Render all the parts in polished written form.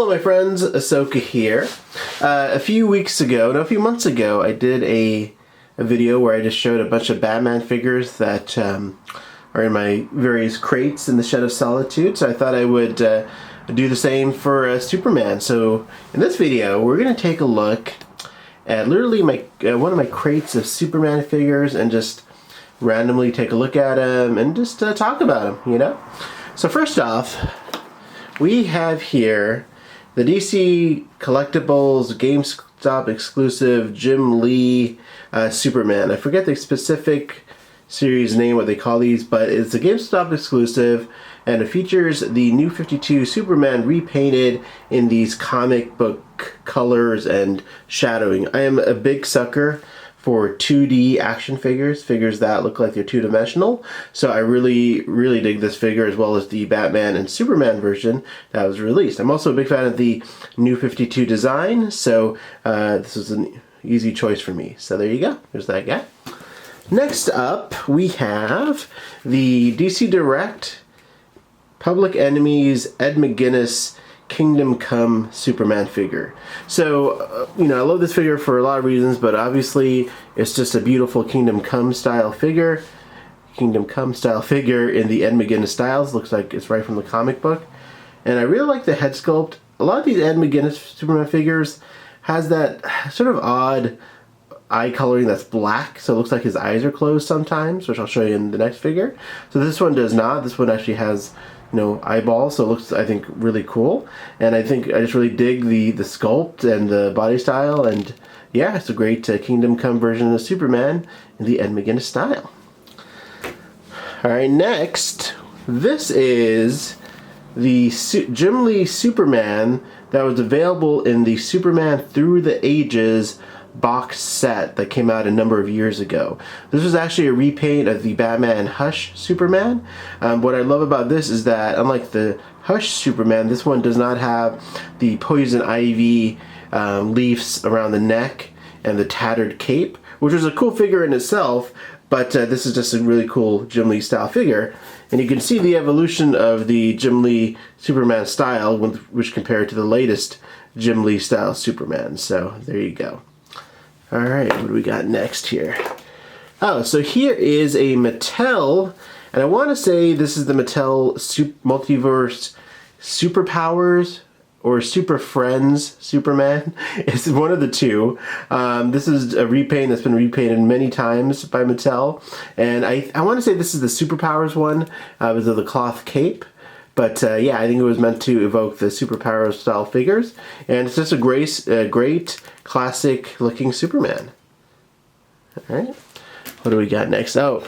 Hello my friends, Ahsoka here. A few months ago, I did a video where I just showed a bunch of Batman figures that are in my various crates in the Shed of Solitude, so I thought I would do the same for Superman. So in this video, we're going to take a look at literally one of my crates of Superman figures and just randomly take a look at them and just talk about them, you know? So first off, we have here the DC Collectibles GameStop exclusive Jim Lee Superman. I forget the specific series name, what they call these, but it's a GameStop exclusive and it features the New 52 Superman repainted in these comic book colors and shadowing. I am a big sucker for 2D action figures that look like they're two-dimensional. So I really dig this figure, as well as the Batman and Superman version that was released. I'm also a big fan of the New 52 design, so this was an easy choice for me. So there you go, there's that guy. Next up, we have the DC Direct Public Enemy's Ed McGuinness Kingdom Come Superman figure. So, you know, I love this figure for a lot of reasons, but obviously it's just a beautiful Kingdom Come style figure. Kingdom Come style figure in the Ed McGuinness styles. Looks like it's right from the comic book. And I really like the head sculpt. A lot of these Ed McGuinness Superman figures has that sort of odd eye coloring that's black, so it looks like his eyes are closed sometimes, which I'll show you in the next figure. So this one does not. This one actually has, you know, eyeballs, so it looks, I think, really cool. And I think I just really dig the sculpt and the body style, and yeah, it's a great Kingdom Come version of Superman in the Ed McGuinness style. Alright, next, this is the Jim Lee Superman that was available in the Superman Through the Ages box set that came out a number of years ago. This was actually a repaint of the Batman Hush Superman. What I love about this is that, unlike the Hush Superman, this one does not have the poison ivy leaves around the neck and the tattered cape, which was a cool figure in itself, but this is just a really cool Jim Lee style figure. And you can see the evolution of the Jim Lee Superman style, which compared to the latest Jim Lee style Superman. So there you go. Alright, what do we got next here? Oh, so here is a Mattel, and I want to say this is the Mattel Multiverse Superpowers or Super Friends Superman. It's one of the two. This is a repaint that's been repainted many times by Mattel, and I want to say this is the Superpowers one because of the cloth cape. But yeah, I think it was meant to evoke the Superpowers style figures, and it's just a great classic looking Superman. Alright, what do we got next? Oh,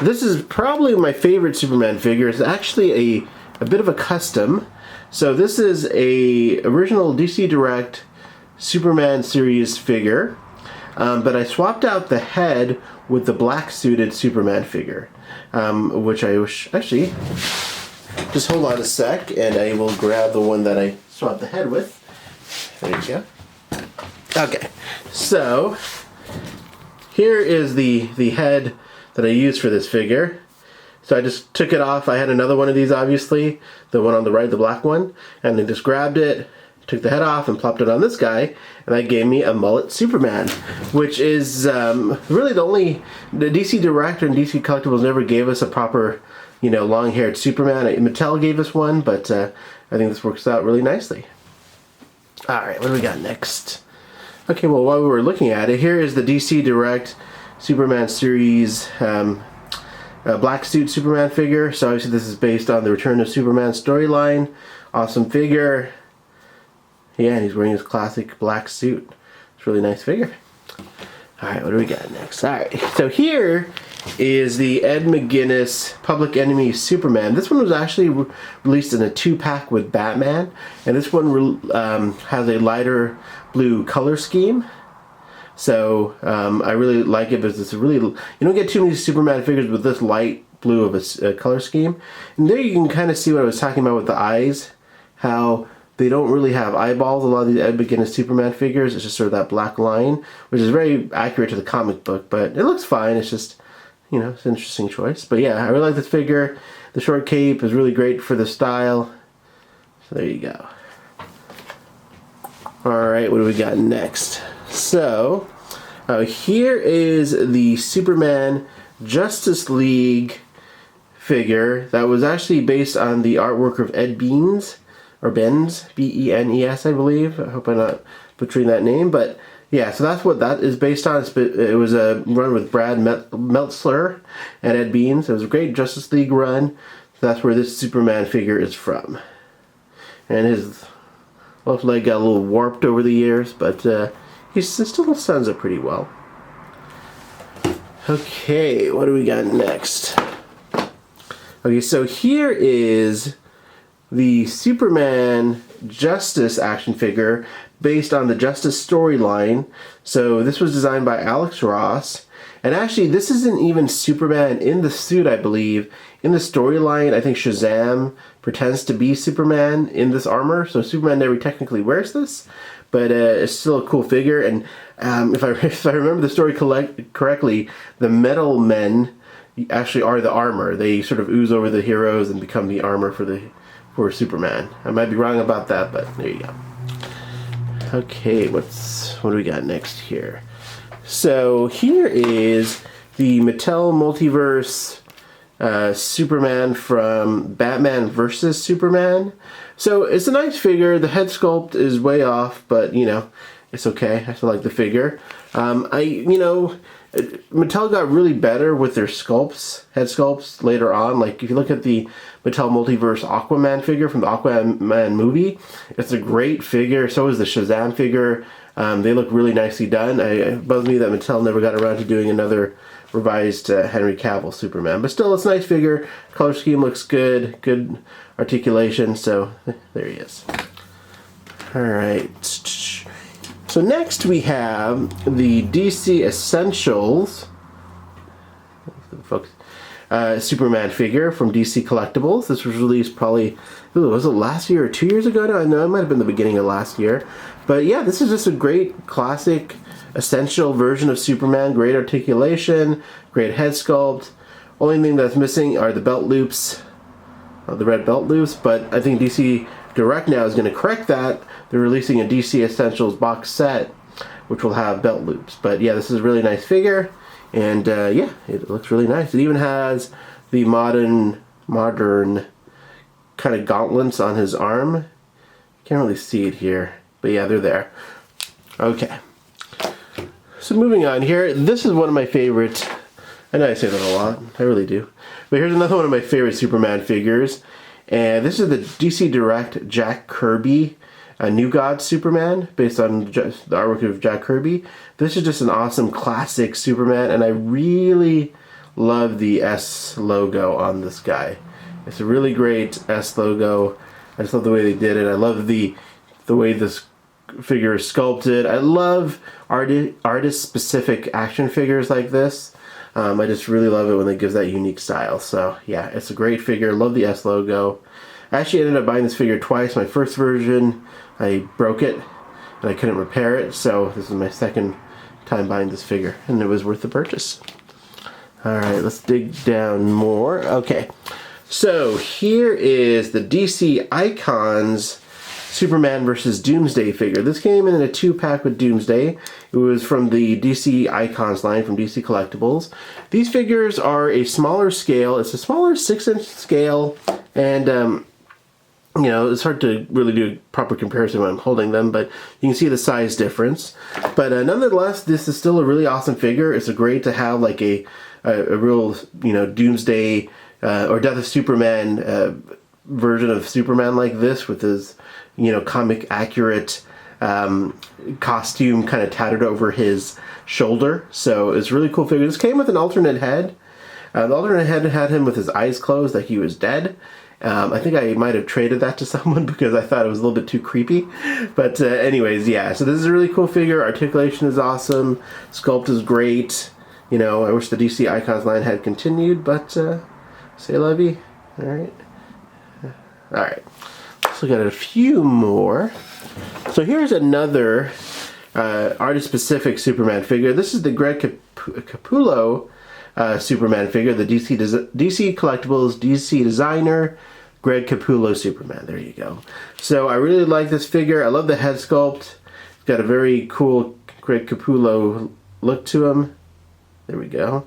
this is probably my favorite Superman figure. It's actually a bit of a custom. So this is a original DC Direct Superman series figure, but I swapped out the head with the black suited Superman figure, which I wish, actually, just hold on a sec and I will grab the one that I swapped the head with. There you go. Okay, so here is the head that I used for this figure. So I just took it off. I had another one of these, obviously, the one on the right, the black one, and I just grabbed it, took the head off and plopped it on this guy, and that gave me a mullet Superman, which is really the DC Direct and DC Collectibles never gave us a proper, you know, long-haired Superman. Mattel gave us one, but I think this works out really nicely. Alright, what do we got next? Okay, well, while we were looking at it, here is the DC Direct Superman series black suit Superman figure. So obviously this is based on the Return of Superman storyline. Awesome figure. Yeah, and he's wearing his classic black suit. It's a really nice figure. Alright, what do we got next? Alright, so here is the Ed McGuinness Public Enemy Superman. This one was actually released in a 2-pack with Batman, and this one has a lighter blue color scheme. So I really like it because it's a really, you don't get too many Superman figures with this light blue of a color scheme. And there you can kind of see what I was talking about with the eyes, how they don't really have eyeballs. A lot of these Ed McGuinness Superman figures, it's just sort of that black line, which is very accurate to the comic book, but it looks fine. It's just, you know, it's an interesting choice. But yeah, I really like this figure. The short cape is really great for the style. So there you go. Alright, what do we got next? So, here is the Superman Justice League figure that was actually based on the artwork of Ed Benes, or Benz, B-E-N-E-S, I believe. I hope I'm not butchering that name, but yeah, so that's what that is based on. It was a run with Brad Meltzer and Ed Benes. It was a great Justice League run. So that's where this Superman figure is from. And his left leg got a little warped over the years, but he still stands up pretty well. Okay, what do we got next? Okay, so here is the Superman Justice action figure based on the Justice storyline. So this was designed by Alex Ross. And actually, this isn't even Superman in the suit, I believe. In the storyline, I think Shazam pretends to be Superman in this armor. So Superman never technically wears this, but it's still a cool figure. And if I remember the story correctly, the metal men actually are the armor. They sort of ooze over the heroes and become the armor for Superman. I might be wrong about that, but there you go. Okay, what do we got next here? So here is the Mattel Multiverse Superman from Batman vs. Superman. So it's a nice figure. The head sculpt is way off, but you know, it's okay. I still like the figure. Mattel got really better with their sculpts, head sculpts later on. Like if you look at the Mattel Multiverse Aquaman figure from the Aquaman movie, it's a great figure. So is the Shazam figure. They look really nicely done. It bugs me that Mattel never got around to doing another revised Henry Cavill Superman. But still, it's a nice figure. Color scheme looks good. Good articulation. So there he is. Alright. So next we have the DC Essentials Superman figure from DC Collectibles. This was released probably, was it last year or 2 years ago now? I know it might have been the beginning of last year. But yeah, this is just a great classic essential version of Superman. Great articulation, great head sculpt. Only thing that's missing are the belt loops, the red belt loops, but I think DC Direct now is going to correct that. They're releasing a DC Essentials box set, which will have belt loops. But yeah, this is a really nice figure, and yeah, it looks really nice. It even has the modern kind of gauntlets on his arm. Can't really see it here, but yeah, they're there. Okay. So moving on here, this is one of my favorite. I know I say that a lot, I really do. But here's another one of my favorite Superman figures. And this is the DC Direct Jack Kirby New God Superman, based on the artwork of Jack Kirby. This is just an awesome classic Superman, and I really love the S logo on this guy. It's a really great S logo. I just love the way they did it. I love the way this figure is sculpted. I love artist-specific action figures like this. I just really love it when it gives that unique style. So yeah, it's a great figure. Love the S logo. I actually ended up buying this figure twice. My first version, I broke it and I couldn't repair it. So this is my second time buying this figure, and it was worth the purchase. Alright, let's dig down more. Okay, so here is the DC Icons Superman vs. Doomsday figure. This came in a 2-pack with Doomsday. It was from the DC Icons line from DC Collectibles. These figures are a smaller scale. It's a smaller 6-inch scale, and you know, it's hard to really do a proper comparison when I'm holding them, but you can see the size difference. But nonetheless, this is still a really awesome figure. It's great to have like a real, you know, Doomsday or Death of Superman version of Superman like this, with his, you know, comic accurate costume kind of tattered over his shoulder. So it's a really cool figure. This came with an alternate head. The alternate head had him with his eyes closed, like he was dead. I think I might have traded that to someone because I thought it was a little bit too creepy. But anyways, yeah, so this is a really cool figure. Articulation is awesome. Sculpt is great. You know, I wish the DC Icons line had continued, but say la vie. Alright. Alright. Let's look at a few more. So here's another artist-specific Superman figure. This is the Greg Capullo Superman figure, the DC Collectibles DC designer, Greg Capullo Superman. There you go. So I really like this figure. I love the head sculpt. got a very cool Greg Capullo look to him. There we go.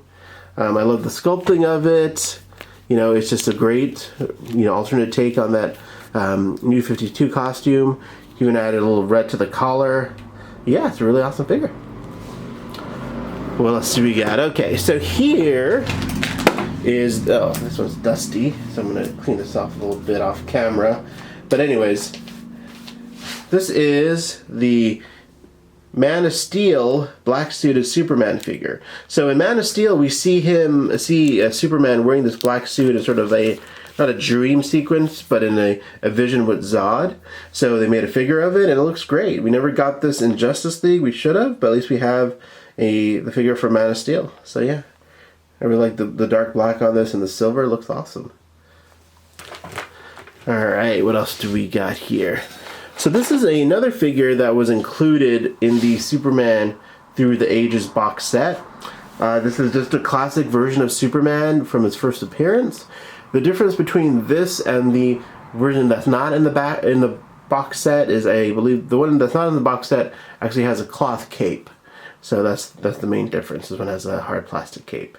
I love the sculpting of it. You know, it's just a great, you know, alternate take on that New 52 costume. Even added a little red to the collar. Yeah, it's a really awesome figure. What else do we got? Okay, so here is, oh, this one's dusty, so I'm going to clean this off a little bit off camera. But anyways, this is the Man of Steel black suited Superman figure. So in Man of Steel, we see Superman wearing this black suit as sort of a, not a dream sequence, but in a vision with Zod. So they made a figure of it, and it looks great. We never got this in Justice League. We should have, but at least we have the figure for Man of Steel. So yeah, I really like the dark black on this, and the silver looks awesome. Alright, what else do we got here? So this is another figure that was included in the Superman Through the Ages box set. This is just a classic version of Superman from his first appearance. The difference between this and the version that's not in the box set is, I believe, the one that's not in the box set actually has a cloth cape. So that's the main difference. This one has a hard plastic cape.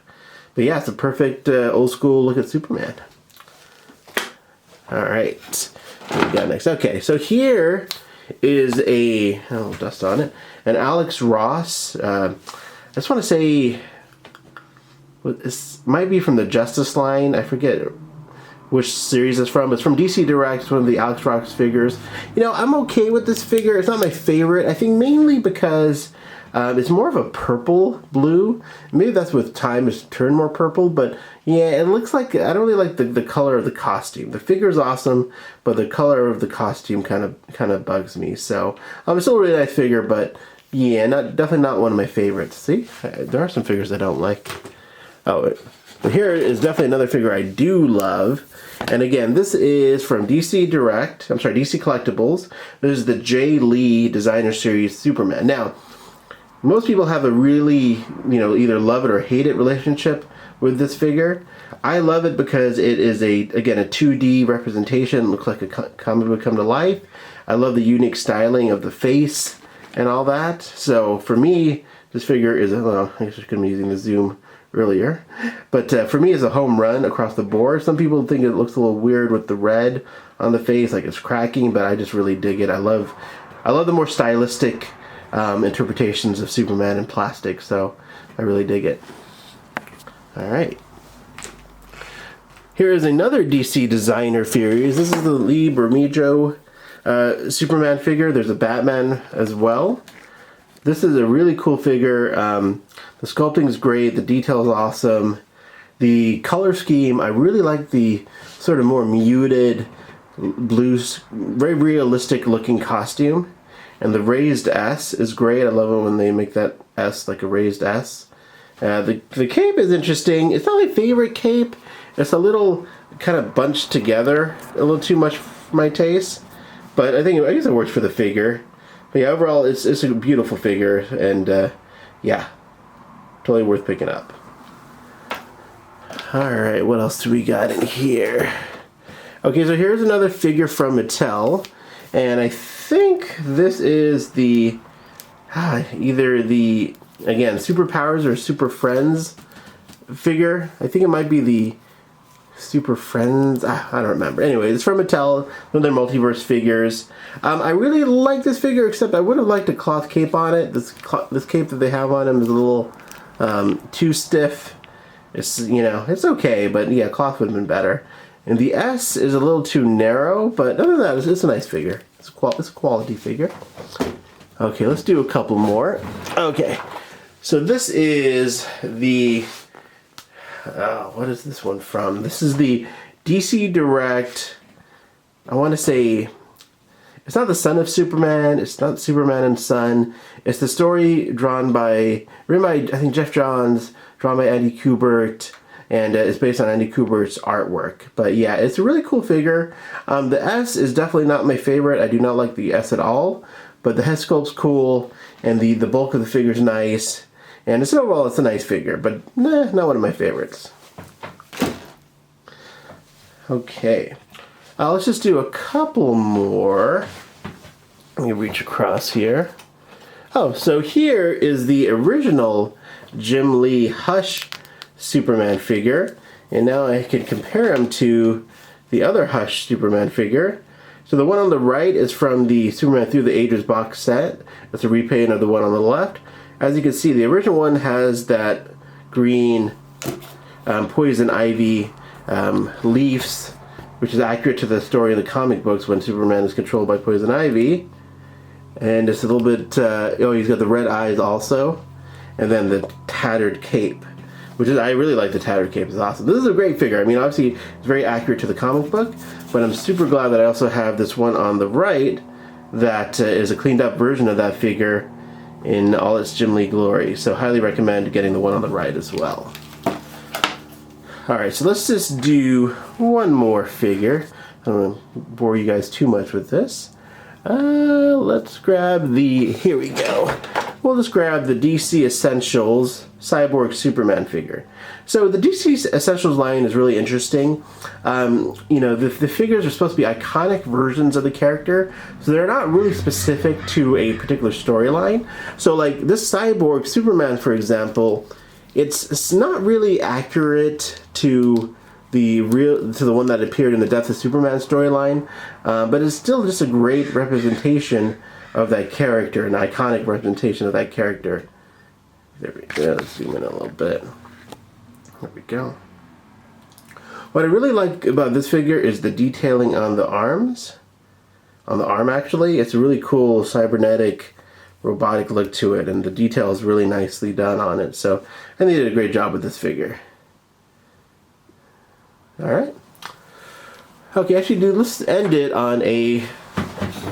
But yeah, it's a perfect old school look at Superman. Alright, what we got next? Okay, so here is a, oh, dust on it, an Alex Ross. I just want to say, this might be from the Justice line. I forget which series it's from. It's from DC Direct, one of the Alex Ross figures. You know, I'm okay with this figure. It's not my favorite. I think mainly because it's more of a purple blue. Maybe that's with time it's turned more purple, but yeah, it looks like, I don't really like the color of the costume. The figure's awesome, but the color of the costume kind of bugs me. So it's still a really nice figure, but yeah, definitely not one of my favorites. See, there are some figures I don't like. Oh, but here is definitely another figure I do love. And again, this is from DC Direct. I'm sorry, DC Collectibles. This is the Jay Lee Designer Series Superman. Now, most people have a really, you know, either love it or hate it relationship with this figure. I love it because it is again a 2D representation. It looks like a comic would come to life. I love the unique styling of the face and all that. So for me, this figure is, well, I guess I could have been using the zoom earlier, but for me it's a home run across the board. Some people think it looks a little weird with the red on the face, like it's cracking, but I just really dig it. I love the more stylistic interpretations of Superman in plastic, so I really dig it. Alright. Here is another DC designer series. This is the Lee Bermejo Superman figure. There's a Batman as well. This is a really cool figure. The sculpting is great. The detail is awesome. The color scheme, I really like the sort of more muted blues, very realistic looking costume. And the raised S is great. I love it when they make that S like a raised S. The cape is interesting. It's not my favorite cape. It's a little kind of bunched together, a little too much for my taste. But I guess it works for the figure. But yeah, overall, it's a beautiful figure, and yeah, totally worth picking up. Alright, what else do we got in here? Okay, so here's another figure from Mattel, and I think this is the, either the, again, Superpowers or Super Friends figure. I think it might be the Super Friends, I don't remember. Anyway, it's from Mattel, one of their multiverse figures. I really like this figure, except I would have liked a cloth cape on it. This cape that they have on him is a little too stiff. It's, you know, it's okay, but yeah, cloth would have been better. And the S is a little too narrow, but other than that, it's a nice figure. It's a quality figure. Okay, let's do a couple more. Okay, so this is the, what is this one from? This is the DC Direct, I want to say, it's not the Son of Superman, it's not Superman and Son, it's the story written by, I think, Jeff Johns, drawn by Andy Kubert, and it's based on Andy Kubert's artwork. But yeah, it's a really cool figure. The S is definitely not my favorite. I do not like the S at all, but the head sculpt's cool, and the bulk of the figure's nice, and overall it's a nice figure, but not one of my favorites. Okay, let's just do a couple more. Let me reach across here. Oh, so here is the original Jim Lee Hush Superman figure, and now I can compare him to the other Hush Superman figure. So the one on the right is from the Superman Through the Ages box set. It's a repaint of the one on the left. As you can see, the original one has that green poison ivy leaves, which is accurate to the story in the comic books when Superman is controlled by poison ivy. And it's a little bit, oh, he's got the red eyes also. And then the tattered cape, which is, I really like the tattered cape, it's awesome. This is a great figure. I mean, obviously, it's very accurate to the comic book, but I'm super glad that I also have this one on the right that is a cleaned up version of that figure in all its Jim Lee glory. So highly recommend getting the one on the right as well. Alright, so let's just do one more figure. I don't want to bore you guys too much with this. Let's grab the, here we go. We'll just grab the DC Essentials Cyborg Superman figure. So the DC Essentials line is really interesting. You know, the figures are supposed to be iconic versions of the character, so they're not really specific to a particular storyline. So like this Cyborg Superman, for example, it's not really accurate to the one that appeared in the Death of Superman storyline, but it's still just a great representation of that character, an iconic representation of that character. There we go. Let's zoom in a little bit. There we go. What I really like about this figure is the detailing on the arms. On the arm, actually. It's a really cool cybernetic, robotic look to it, and the detail is really nicely done on it. So I think they did a great job with this figure. Alright. Okay, actually, dude, let's end it on a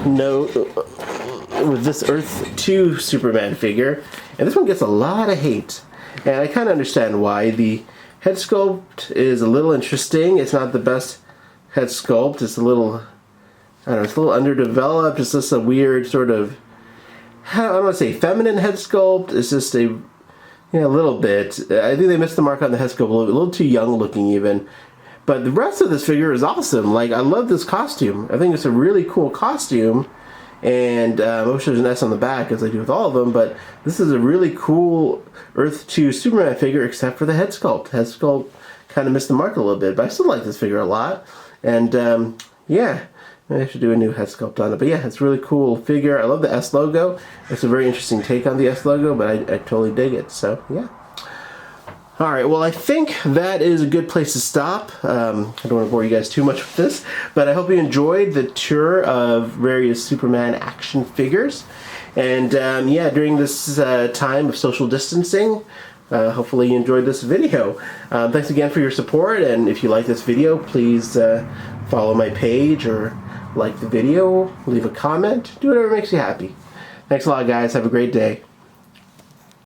note with this Earth 2 Superman figure. And this one gets a lot of hate. And I kind of understand why. The head sculpt is a little interesting. It's not the best head sculpt. It's a little, I don't know, it's a little underdeveloped. It's just a weird sort of, I don't want to say feminine head sculpt. It's just a, you know, a little bit. I think they missed the mark on the head sculpt a little too young looking even. But the rest of this figure is awesome. Like, I love this costume. I think it's a really cool costume. And I wish there's an S on the back, as I do with all of them, but this is a really cool Earth 2 Superman figure, except for the head sculpt. Head sculpt kind of missed the mark a little bit, but I still like this figure a lot. And yeah, maybe I should do a new head sculpt on it. But yeah, it's a really cool figure. I love the S logo. It's a very interesting take on the S logo, but I totally dig it. So yeah. Alright, well I think that is a good place to stop. I don't want to bore you guys too much with this, but I hope you enjoyed the tour of various Superman action figures. And yeah, during this time of social distancing, hopefully you enjoyed this video. Thanks again for your support, and if you like this video, please follow my page or like the video, leave a comment, do whatever makes you happy. Thanks a lot, guys. Have a great day.